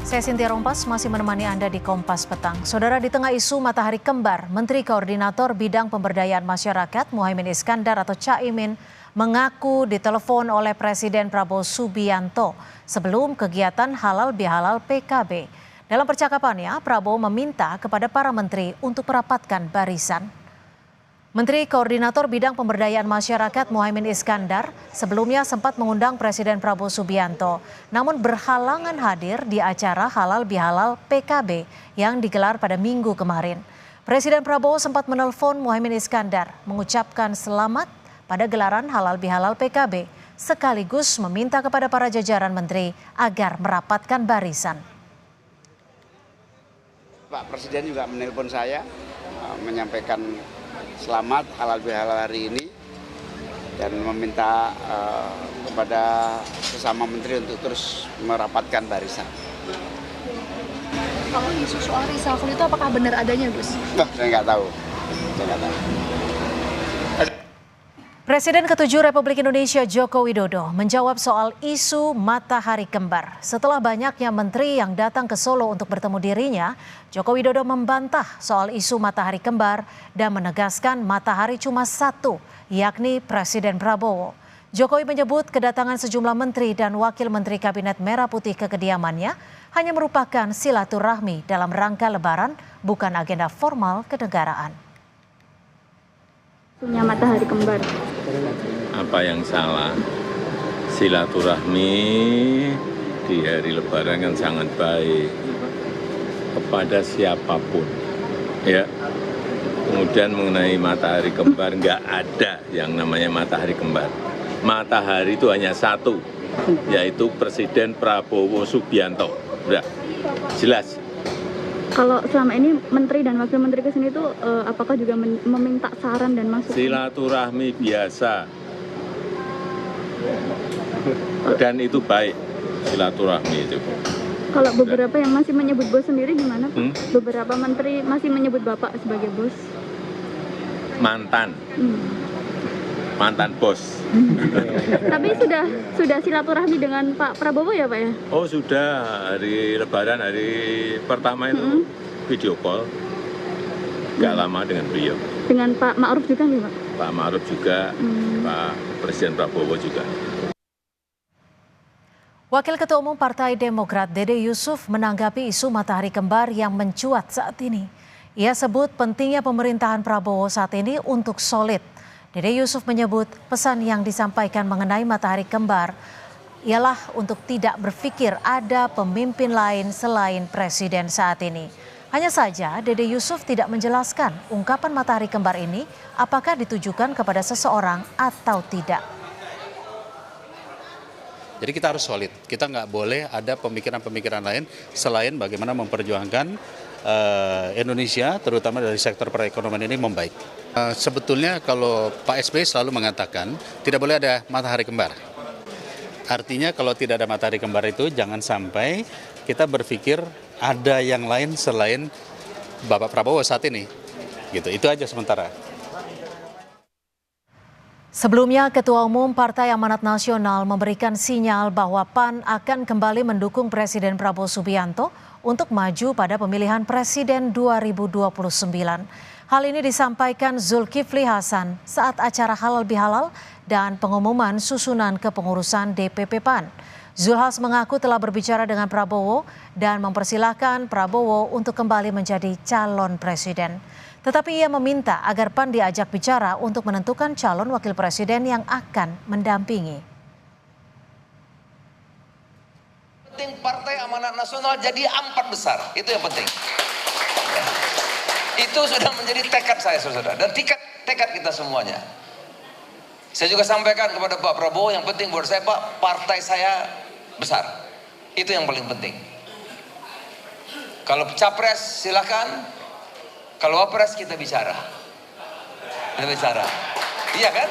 Saya Cynthia Rompas masih menemani Anda di Kompas Petang. Saudara, di tengah isu matahari kembar, Menteri Koordinator Bidang Pemberdayaan Masyarakat Muhaimin Iskandar atau Caimin mengaku ditelepon oleh Presiden Prabowo Subianto sebelum kegiatan halal bihalal PKB. Dalam percakapannya, Prabowo meminta kepada para menteri untuk merapatkan barisan. Menteri Koordinator Bidang Pemberdayaan Masyarakat Muhaimin Iskandar sebelumnya sempat mengundang Presiden Prabowo Subianto, namun berhalangan hadir di acara halal bihalal PKB yang digelar pada Minggu kemarin. Presiden Prabowo sempat menelpon Muhaimin Iskandar mengucapkan selamat pada gelaran halal bihalal PKB, sekaligus meminta kepada para jajaran menteri agar merapatkan barisan. Pak Presiden juga menelpon saya, menyampaikan selamat halal bihalal hari ini dan meminta kepada sesama menteri untuk terus merapatkan barisan. Kalau isu soal reshuffle itu apakah benar adanya, Gus? Saya nggak tahu. Presiden ke-7 Republik Indonesia Joko Widodo menjawab soal isu matahari kembar. Setelah banyaknya menteri yang datang ke Solo untuk bertemu dirinya, Joko Widodo membantah soal isu matahari kembar dan menegaskan matahari cuma satu, yakni Presiden Prabowo. Jokowi menyebut kedatangan sejumlah menteri dan wakil menteri Kabinet Merah Putih ke kediamannya hanya merupakan silaturahmi dalam rangka Lebaran, bukan agenda formal kenegaraan. Punya matahari kembar. Apa yang salah? Silaturahmi di hari Lebaran kan sangat baik kepada siapapun, ya. Kemudian mengenai matahari kembar, nggak ada yang namanya matahari kembar. Matahari itu hanya satu, yaitu Presiden Prabowo Subianto. Udah, jelas. Kalau selama ini menteri dan wakil menteri ke sini tuh apakah juga meminta saran dan masukan? Silaturahmi biasa. Dan itu baik, silaturahmi itu. Kalau beberapa yang masih menyebut bos sendiri gimana, Pak? Beberapa menteri masih menyebut Bapak sebagai bos. Mantan. Mantan bos. Tapi sudah silaturahmi dengan Pak Prabowo ya, Pak ya? Oh sudah, hari Lebaran hari pertama itu video call, nggak lama dengan beliau. Dengan Pak Ma'ruf juga nih, Pak? Pak Ma'ruf juga, Pak Presiden Prabowo juga. Wakil Ketua Umum Partai Demokrat Dede Yusuf menanggapi isu matahari kembar yang mencuat saat ini. Ia sebut pentingnya pemerintahan Prabowo saat ini untuk solid. Dede Yusuf menyebut pesan yang disampaikan mengenai matahari kembar ialah untuk tidak berpikir ada pemimpin lain selain presiden saat ini. Hanya saja Dede Yusuf tidak menjelaskan ungkapan matahari kembar ini apakah ditujukan kepada seseorang atau tidak. Jadi kita harus solid, kita nggak boleh ada pemikiran-pemikiran lain selain bagaimana memperjuangkan Indonesia, terutama dari sektor perekonomian ini membaik. Sebetulnya kalau Pak SBY selalu mengatakan tidak boleh ada matahari kembar. Artinya kalau tidak ada matahari kembar itu jangan sampai kita berpikir ada yang lain selain Bapak Prabowo saat ini. Gitu, itu aja sementara. Sebelumnya, Ketua Umum Partai Amanat Nasional memberikan sinyal bahwa PAN akan kembali mendukung Presiden Prabowo Subianto untuk maju pada pemilihan Presiden 2029. Hal ini disampaikan Zulkifli Hasan saat acara halal bihalal dan pengumuman susunan kepengurusan DPP PAN. Zulhas mengaku telah berbicara dengan Prabowo dan mempersilahkan Prabowo untuk kembali menjadi calon presiden. Tetapi ia meminta agar PAN diajak bicara untuk menentukan calon wakil presiden yang akan mendampingi. Penting Partai Amanat Nasional jadi 4 besar, itu yang penting. Ya. Itu sudah menjadi tekad saya, saudara, dan tekad kita semuanya. Saya juga sampaikan kepada Pak Prabowo, yang penting buat saya, Pak, partai saya besar. Itu yang paling penting. Kalau capres silakan, kalau wapres kita bicara. Iya kan?